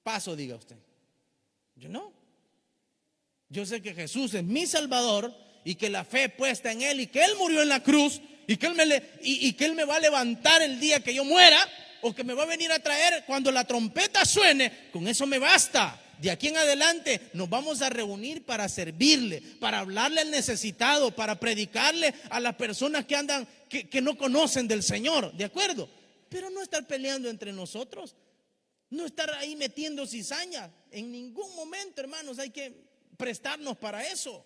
Paso, diga usted. Yo no. Yo sé que Jesús es mi Salvador y que la fe puesta en Él y que Él murió en la cruz y que Él me va a levantar el día que yo muera, o que me va a venir a traer cuando la trompeta suene. Con eso me basta. De aquí en adelante nos vamos a reunir para servirle, para hablarle al necesitado, para predicarle a las personas que andan, que no conocen del Señor, ¿de acuerdo? Pero no estar peleando entre nosotros, no estar ahí metiendo cizaña. En ningún momento, hermanos, hay que prestarnos para eso.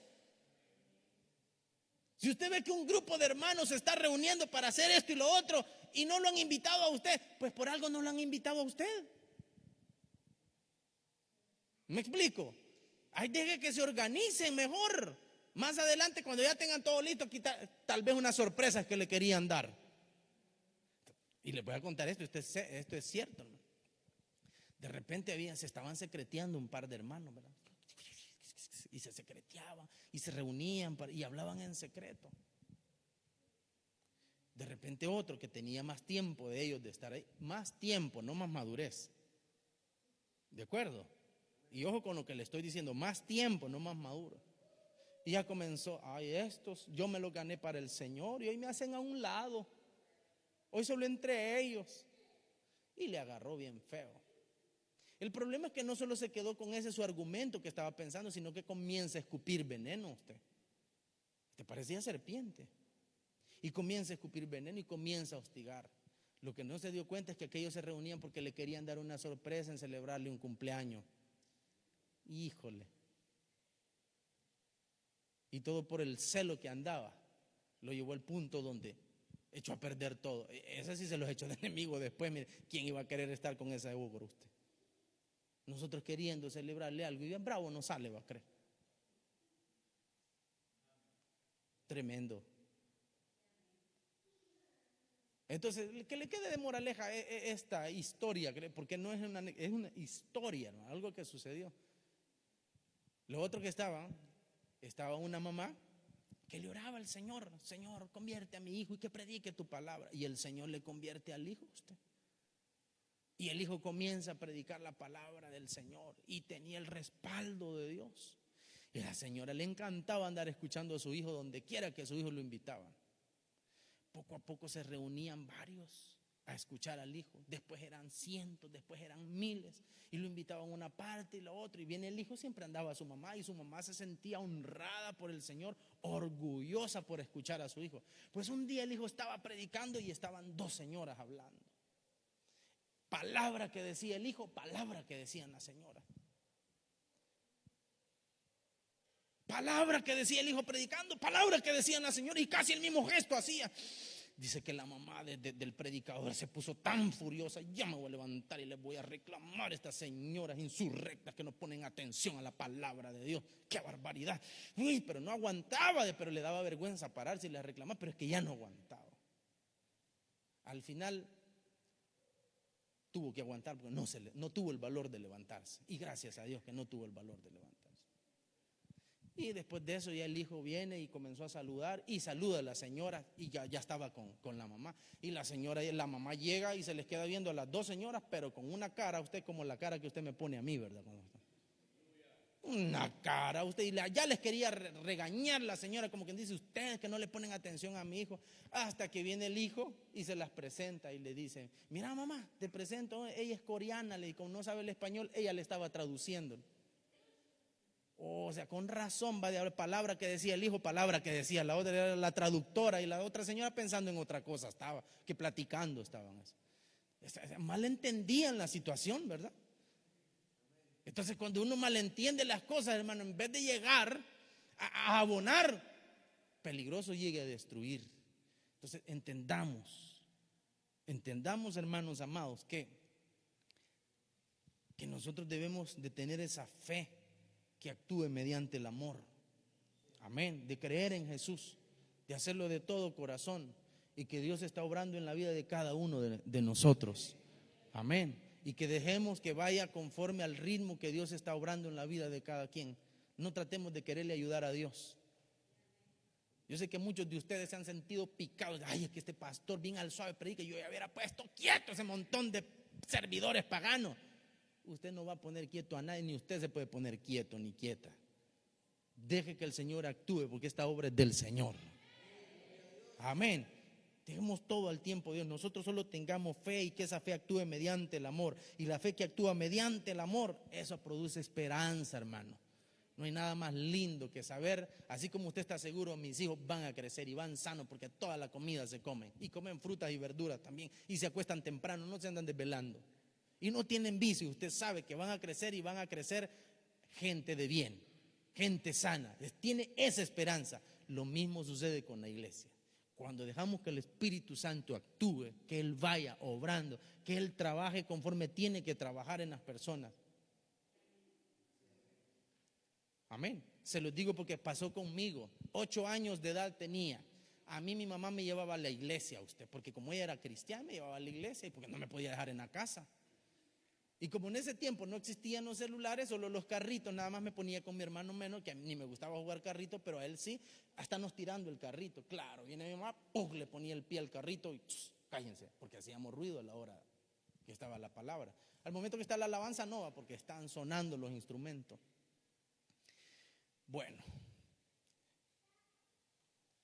Si usted ve que un grupo de hermanos se está reuniendo para hacer esto y lo otro y no lo han invitado a usted, pues por algo no lo han invitado a usted. ¿Me explico? Hay que se organicen mejor. Más adelante, cuando ya tengan todo listo, tal vez unas sorpresas que le querían dar. Y les voy a contar esto es cierto, ¿no? De repente se estaban secreteando un par de hermanos, ¿verdad? Y se secreteaban y se reunían y hablaban en secreto. De repente otro que tenía más tiempo de ellos de estar ahí, más tiempo, no más madurez. ¿De acuerdo? Y ojo con lo que le estoy diciendo, más tiempo, no más maduro. Y ya comenzó, ay, estos, yo me los gané para el Señor y hoy me hacen a un lado. Hoy solo entre ellos. Y le agarró bien feo. El problema es que no solo se quedó con ese su argumento que estaba pensando, sino que comienza a escupir veneno usted. Te parecía serpiente. Y comienza a escupir veneno y comienza a hostigar. Lo que no se dio cuenta es que aquellos se reunían porque le querían dar una sorpresa en celebrarle un cumpleaños. Híjole. Y todo por el celo que andaba. Lo llevó al punto donde echó a perder todo. Ese sí se los echó de enemigo después. Mire, ¿quién iba a querer estar con esa ogro usted? Nosotros queriendo celebrarle algo y bien bravo no sale, va a creer. Tremendo. Entonces, que le quede de moraleja esta historia, porque no es una historia, ¿no? Algo que sucedió. Lo otro que estaba una mamá que le oraba al Señor: Señor, convierte a mi hijo y que predique tu palabra. Y el Señor le convierte al hijo usted. Y el hijo comienza a predicar la palabra del Señor y tenía el respaldo de Dios. Y a la señora le encantaba andar escuchando a su hijo donde quiera que su hijo lo invitaban. Poco a poco se reunían varios a escuchar al hijo. Después eran cientos, después eran miles. Y lo invitaban a una parte y la otra. Y viene el hijo, siempre andaba a su mamá. Y su mamá se sentía honrada por el Señor, orgullosa por escuchar a su hijo. Pues un día el hijo estaba predicando y estaban dos señoras hablando. Palabra que decía el hijo, palabra que decían la señora. Palabra que decía el hijo predicando, palabra que decían la señora, y casi el mismo gesto hacía. Dice que la mamá del predicador se puso tan furiosa: ya me voy a levantar y les voy a reclamar a estas señoras insurrectas que no ponen atención a la palabra de Dios. ¡Qué barbaridad! Uy, pero no aguantaba, pero le daba vergüenza pararse y le reclamar, pero es que ya no aguantaba. Al final tuvo que aguantar porque no tuvo el valor de levantarse. Y gracias a Dios que no tuvo el valor de levantarse. Y después de eso ya el hijo viene y comenzó a saludar y saluda a la señora y ya estaba con la mamá. Y la mamá llega y se les queda viendo a las dos señoras, pero con una cara, usted como la cara que usted me pone a mí, ¿verdad? Una cara, usted, y ya les quería regañar la señora, como quien dice, ustedes que no le ponen atención a mi hijo, hasta que viene el hijo y se las presenta y le dice, mira mamá, te presento, ella es coreana, y como no sabe el español, ella le estaba traduciendo. O sea, con razón va de haber palabra que decía el hijo, palabra que decía la otra, era la traductora, y la otra señora pensando en otra cosa estaba, que platicando estaban eso. Mal entendían la situación, ¿verdad? Entonces cuando uno malentiende las cosas, hermano, en vez de llegar a abonar, peligroso llegue a destruir. Entonces entendamos, hermanos amados, que nosotros debemos de tener esa fe que actúe mediante el amor. Amén. De creer en Jesús, de hacerlo de todo corazón, y que Dios está obrando en la vida de cada uno de nosotros. Amén. Y que dejemos que vaya conforme al ritmo que Dios está obrando en la vida de cada quien. No tratemos de quererle ayudar a Dios. Yo sé que muchos de ustedes se han sentido picados. Ay, es que este pastor bien al suave predica, yo ya hubiera puesto quieto ese montón de servidores paganos. Usted no va a poner quieto a nadie, ni usted se puede poner quieto ni quieta. Deje que el Señor actúe, porque esta obra es del Señor. Amén. Dejemos todo al tiempo de Dios. Nosotros solo tengamos fe, y que esa fe actúe mediante el amor. Y la fe que actúa mediante el amor, eso produce esperanza, hermano. No hay nada más lindo que saber, así como usted está seguro, mis hijos van a crecer y van sanos, porque toda la comida se comen. Y comen frutas y verduras también. Y se acuestan temprano, no se andan desvelando. Y no tienen vicio. Usted sabe que van a crecer, y van a crecer gente de bien, gente sana. Tiene esa esperanza. Lo mismo sucede con la iglesia. Cuando dejamos que el Espíritu Santo actúe, que Él vaya obrando, que Él trabaje conforme tiene que trabajar en las personas. Amén. Se los digo porque pasó conmigo. 8 años de edad tenía. A mí mi mamá me llevaba a la iglesia, porque como ella era cristiana, me llevaba a la iglesia, y porque no me podía dejar en la casa. Y como en ese tiempo no existían los celulares, solo los carritos, nada más me ponía con mi hermano menor, que a mí ni me gustaba jugar carrito, pero a él sí, hasta nos tirando el carrito. Claro, viene mi mamá, ¡pum!, le ponía el pie al carrito y cállense, porque hacíamos ruido a la hora que estaba la palabra. Al momento que está la alabanza no va, porque están sonando los instrumentos. Bueno,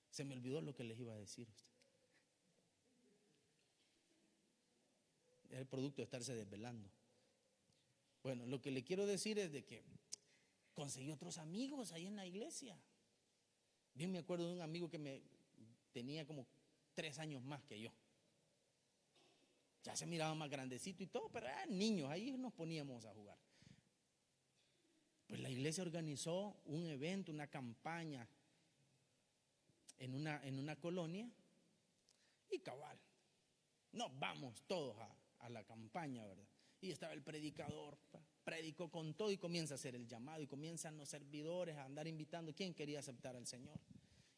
se me olvidó lo que les iba a decir. Es el producto de estarse desvelando. Bueno, lo que le quiero decir es de que conseguí otros amigos ahí en la iglesia. Bien me acuerdo de un amigo que me tenía como 3 años más que yo. Ya se miraba más grandecito y todo, pero eran niños, ahí nos poníamos a jugar. Pues la iglesia organizó un evento, una campaña en una colonia, y cabal, nos vamos todos a la campaña, ¿verdad? Y estaba el predicador, predicó con todo, y comienza a hacer el llamado, y comienzan los servidores a andar invitando quién quería aceptar al Señor,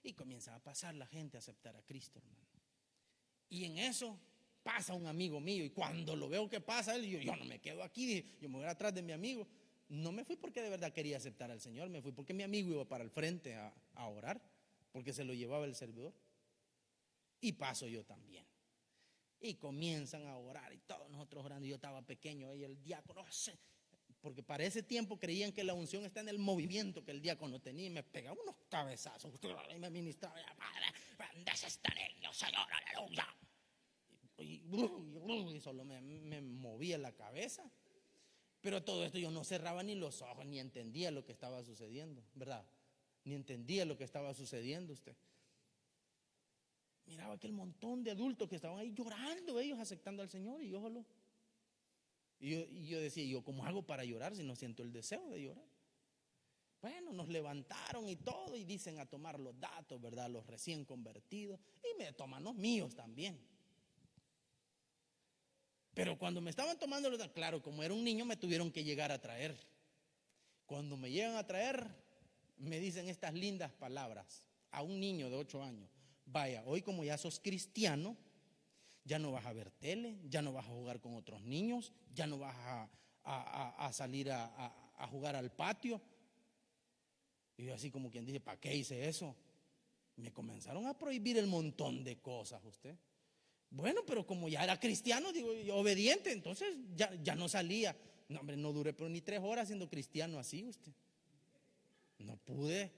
y comienza a pasar la gente a aceptar a Cristo, hermano. Y en eso pasa un amigo mío, y cuando lo veo que pasa él, yo no me quedo aquí, yo me voy atrás de mi amigo. No me fui porque de verdad quería aceptar al Señor, me fui porque mi amigo iba para el frente a orar, porque se lo llevaba el servidor, y paso yo también. Y comienzan a orar, y todos nosotros orando. Yo estaba pequeño, y el diácono, porque para ese tiempo creían que la unción está en el movimiento que el diácono tenía, y me pegaba unos cabezazos, y me ministraba, Padre, bendice este niño, Señor, aleluya. Y solo me movía la cabeza. Pero todo esto yo no cerraba ni los ojos, ni entendía lo que estaba sucediendo, ¿verdad? Ni entendía lo que estaba sucediendo usted. Miraba aquel montón de adultos que estaban ahí llorando, ellos aceptando al Señor, y yo solo. Y yo decía, ¿yo cómo hago para llorar si no siento el deseo de llorar? Bueno, nos levantaron y todo, y dicen a tomar los datos, ¿verdad? Los recién convertidos, y me toman los míos también. Pero cuando me estaban tomando los datos, claro, como era un niño, me tuvieron que llegar a traer. Cuando me llegan a traer, me dicen estas lindas palabras a un niño de 8 años. Vaya, hoy como ya sos cristiano, ya no vas a ver tele, ya no vas a jugar con otros niños, ya no vas a salir a jugar al patio. Y yo así como quien dice, ¿para qué hice eso? Me comenzaron a prohibir el montón de cosas, usted. Bueno, pero como ya era cristiano, digo, obediente, entonces ya no salía. No, hombre, no duré pero ni 3 horas siendo cristiano así, usted. No pude.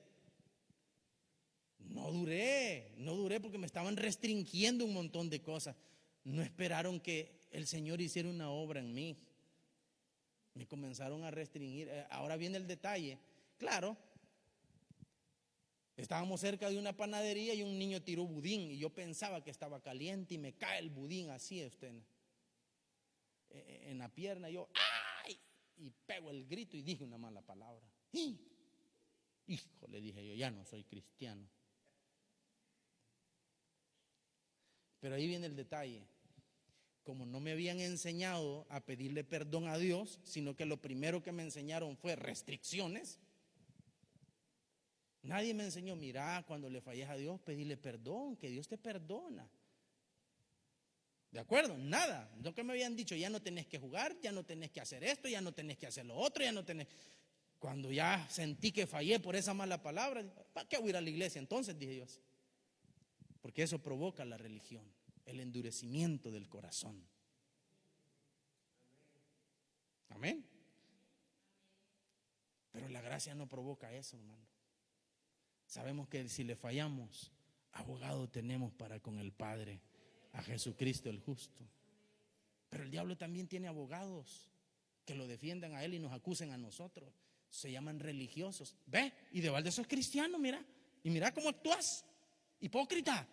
No duré porque me estaban restringiendo un montón de cosas. No esperaron que el Señor hiciera una obra en mí. Me comenzaron a restringir. Ahora viene el detalle. Claro, estábamos cerca de una panadería y un niño tiró budín y yo pensaba que estaba caliente y me cae el budín así en la pierna. Yo, ¡ay! Y pego el grito y dije una mala palabra. Hijo, le dije yo, ya no soy cristiano. Pero ahí viene el detalle. Como no me habían enseñado a pedirle perdón a Dios, sino que lo primero que me enseñaron fue restricciones. Nadie me enseñó, mira, cuando le falles a Dios, pedirle perdón, que Dios te perdona. ¿De acuerdo? Nada. No que me habían dicho, ya no tenés que jugar, ya no tenés que hacer esto, ya no tenés que hacer lo otro, ya no tenés. Cuando ya sentí que fallé por esa mala palabra, ¿para qué voy a ir a la iglesia entonces? Dije yo. Porque eso provoca la religión, el endurecimiento del corazón. Amén. Pero la gracia no provoca eso, hermano. Sabemos que si le fallamos, abogado tenemos para con el Padre, a Jesucristo el justo. Pero el diablo también tiene abogados que lo defiendan a él y nos acusen a nosotros. Se llaman religiosos. Ve, y de balde sos cristiano, mira. Y mira cómo actúas. Hipócrita.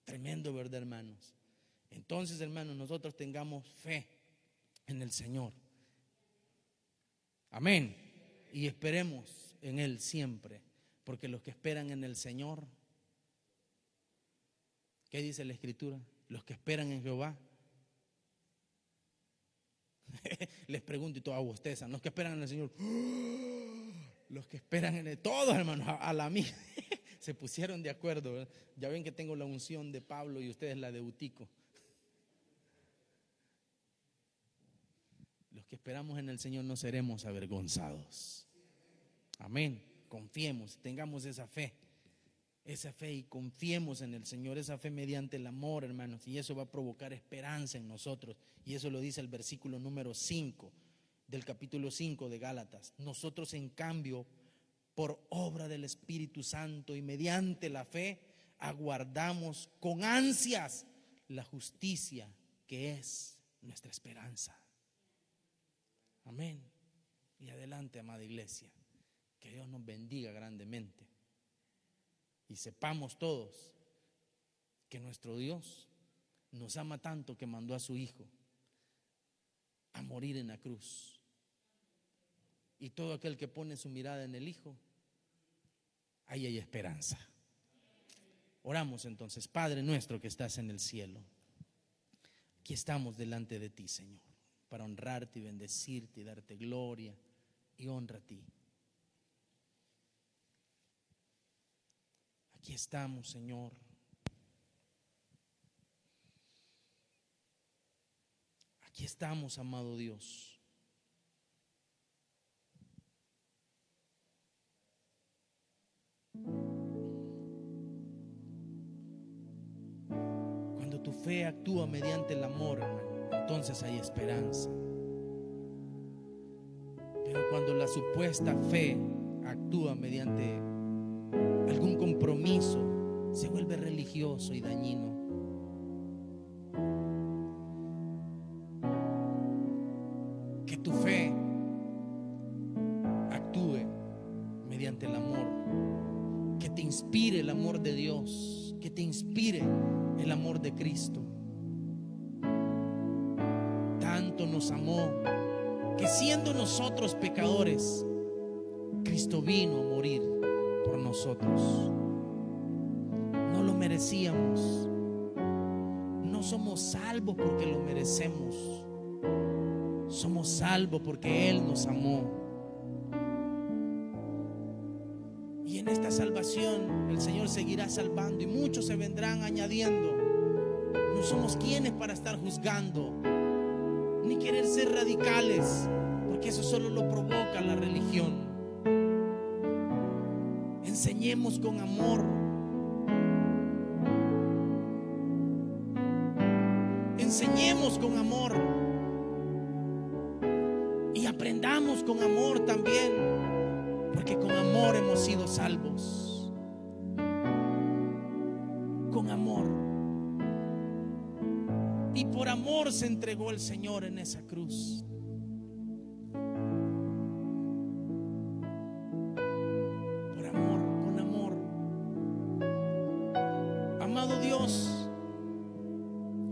Tremendo, ¿verdad, hermanos? Entonces, hermanos, nosotros tengamos fe en el Señor. Amén. Y esperemos en Él siempre. Porque los que esperan en el Señor, ¿qué dice la Escritura? Los que esperan en Jehová. Les pregunto y todos a ustedes, los que esperan en el Señor, los que esperan en Él, todos, hermanos, a la mía. Se pusieron de acuerdo, ¿verdad? Ya ven que tengo la unción de Pablo y ustedes la de Utico. Los que esperamos en el Señor no seremos avergonzados. Amén. Confiemos, tengamos esa fe y confiemos en el Señor, esa fe mediante el amor, hermanos, y eso va a provocar esperanza en nosotros. Y eso lo dice el versículo número 5 del capítulo 5 de Gálatas. Nosotros, en cambio, por obra del Espíritu Santo y mediante la fe, aguardamos con ansias la justicia que es nuestra esperanza. Amén. Y adelante, amada iglesia, que Dios nos bendiga grandemente y sepamos todos que nuestro Dios nos ama tanto que mandó a su Hijo a morir en la cruz. Y todo aquel que pone su mirada en el Hijo, ahí hay esperanza. Oramos entonces. Padre nuestro que estás en el cielo, aquí estamos delante de ti, Señor, para honrarte y bendecirte y darte gloria y honra a ti. Aquí estamos, Señor. Aquí estamos, amado Dios. Cuando tu fe actúa mediante el amor, hermano, entonces hay esperanza. Pero cuando la supuesta fe actúa mediante algún compromiso, se vuelve religioso y dañino. Que tu fe actúe mediante el amor, que te inspire el amor de Dios, que te inspire el amor de Cristo. Tanto nos amó que siendo nosotros pecadores, Cristo vino a morir por nosotros. No lo merecíamos. No somos salvos porque lo merecemos. Somos salvos porque Él nos amó. Y en esta salvación el Señor seguirá salvando y muchos se vendrán añadiendo. No somos quienes para estar juzgando ni querer ser radicales, porque eso solo lo provoca la religión. Enseñemos con amor. Enseñemos con amor y aprendamos aprendamos con amor también, porque con amor hemos sido salvos. Con amor. Y por amor se entregó el Señor en esa cruz. Por amor, con amor. Amado Dios,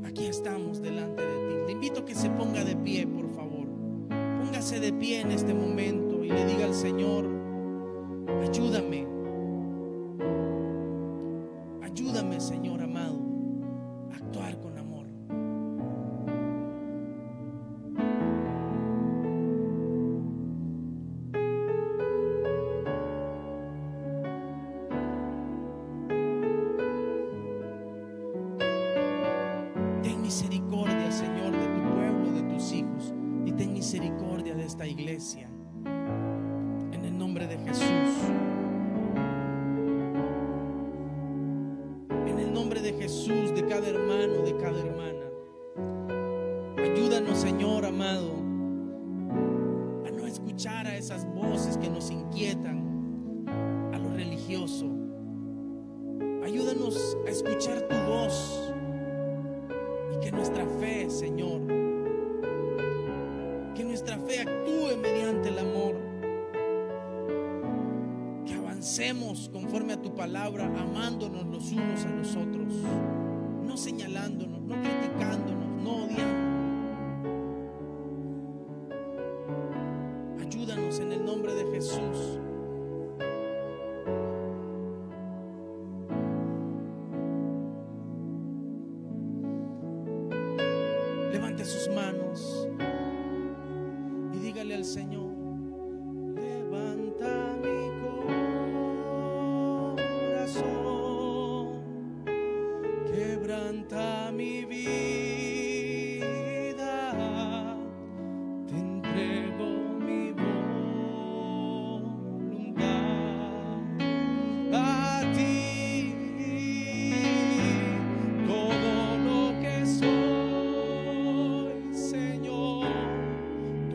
aquí estamos delante de ti. Le invito a que se ponga de pie, por favor. Póngase de pie en este momento y le diga al Señor: ayúdame. Ayúdame, Señor amado, a actuar con amor. Ten misericordia, Señor, de tu pueblo, de tus hijos, y ten misericordia de esta iglesia. En el nombre de Jesús. En el nombre de Jesús, de cada hermano, de cada hermana. Ayúdanos, Señor amado, a no escuchar a esas voces que nos inquietan, a lo religioso. Ayúdanos a escuchar tu voz y que nuestra fe, Señor, que nuestra fe actúe mediante el amor. Que avancemos conforme a tu palabra, amándonos los unos a los otros, no señalándonos, no criticándonos, no odiándonos. Ayúdanos en el nombre de Jesús. Levante sus manos y dígale al Señor: levanta mi corazón, quebranta mi vida, te entrego mi voluntad a ti, todo lo que soy, Señor,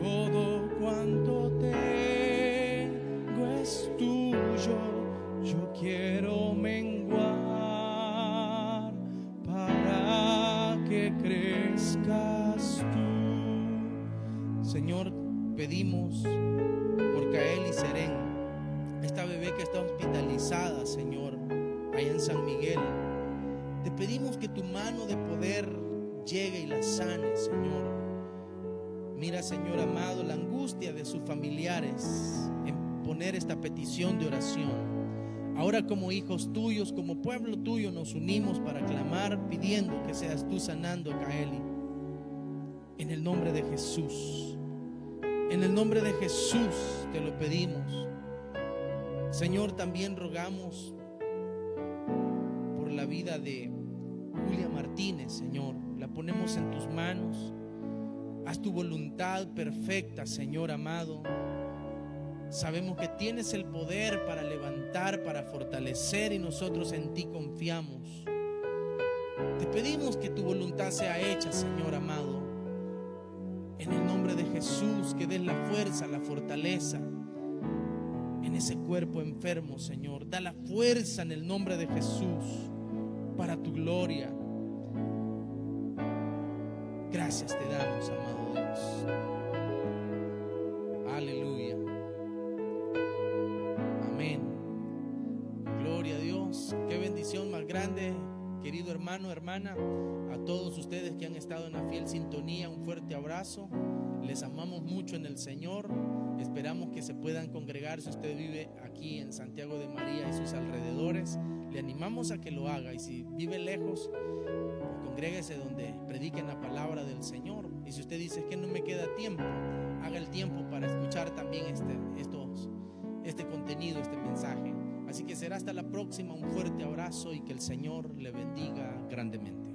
todo cuanto tengo es tuyo. Yo quiero menguar para que crezcas tú. Señor, pedimos por Kaeli Serén, esta bebé que está hospitalizada, Señor, allá en San Miguel. Te pedimos que tu mano de poder llegue y la sane, Señor. Mira, Señor amado, la angustia de sus familiares en poner esta petición de oración. Ahora, como hijos tuyos, como pueblo tuyo, nos unimos para clamar, pidiendo que seas tú sanando a Kaeli. En el nombre de Jesús. En el nombre de Jesús te lo pedimos. Señor, también rogamos por la vida de Julia Martínez, Señor. La ponemos en tus manos. Haz tu voluntad perfecta, Señor amado. Sabemos que tienes el poder para levantar, para fortalecer, y nosotros en ti confiamos. Te pedimos que tu voluntad sea hecha, Señor amado. En el nombre de Jesús, que des la fuerza, la fortaleza en ese cuerpo enfermo, Señor. Da la fuerza en el nombre de Jesús para tu gloria. Gracias te damos, amado Dios. Aleluya. Amén. Gloria a Dios. Qué bendición más grande, querido hermano, hermana. A todos ustedes que han estado en la fiel sintonía, un fuerte abrazo. Les amamos mucho en el Señor. Esperamos que se puedan congregar. Si usted vive aquí en Santiago de María y sus alrededores, le animamos a que lo haga. Y si vive lejos, congréguese donde prediquen la palabra del Señor. Y si usted dice que no me queda tiempo, haga el tiempo para escuchar también este contenido, este mensaje. Así que será hasta la próxima. Un fuerte abrazo y que el Señor le bendiga grandemente.